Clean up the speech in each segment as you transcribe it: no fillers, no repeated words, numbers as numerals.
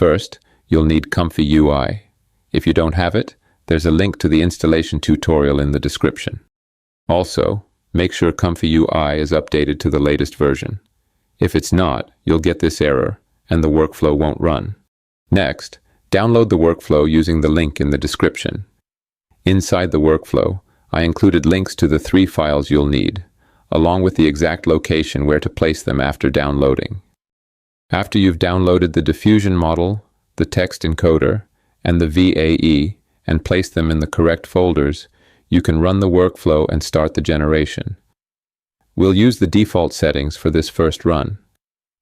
First, you'll need ComfyUI. If you don't have it, there's a link to the installation tutorial in the description. Also, make sure ComfyUI is updated to the latest version. If it's not, you'll get this error, and the workflow won't run. Next, download the workflow using the link in the description. Inside the workflow, I included links to the 3 files you'll need, along with the exact location where to place them after downloading. After you've downloaded the diffusion model, the text encoder, and the VAE, and placed them in the correct folders, you can run the workflow and start the generation. We'll use the default settings for this first run.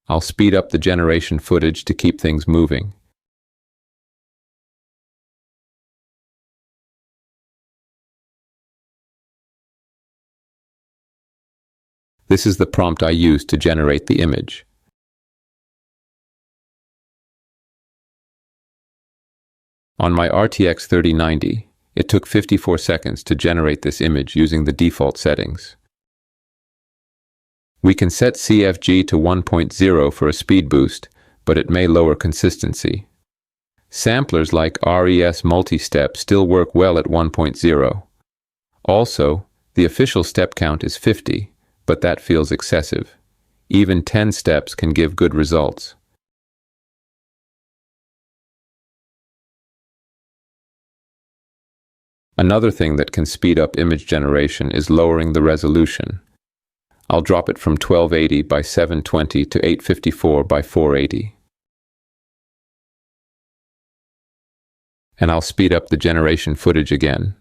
I'll speed up the generation footage to keep things moving. This is the prompt I used to generate the image. On my RTX 3090, it took 54 seconds to generate this image using the default settings. We can set CFG to 1.0 for a speed boost, but it may lower consistency. Samplers like RES multi-step still work well at 1.0. Also, the official step count is 50, but that feels excessive. Even 10 steps can give good results. Another thing that can speed up image generation is lowering the resolution. I'll drop it from 1280 by 720 to 854 by 480. And I'll speed up the generation footage again.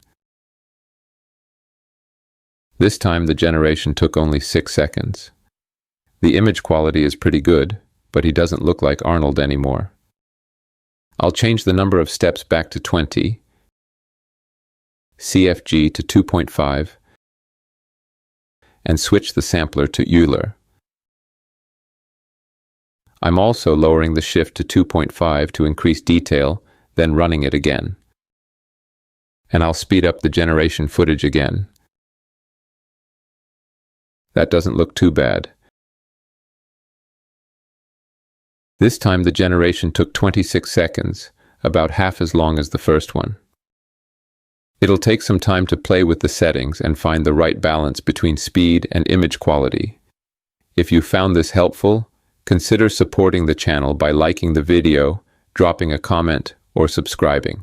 This time the generation took only 6 seconds. The image quality is pretty good, but he doesn't look like Arnold anymore. I'll change the number of steps back to 20, CFG to 2.5, and switch the sampler to Euler. I'm also lowering the shift to 2.5 to increase detail, then running it again. And I'll speed up the generation footage again. That doesn't look too bad. This time the generation took 26 seconds, about half as long as the first one. It'll take some time to play with the settings and find the right balance between speed and image quality. If you found this helpful, consider supporting the channel by liking the video, dropping a comment, or subscribing.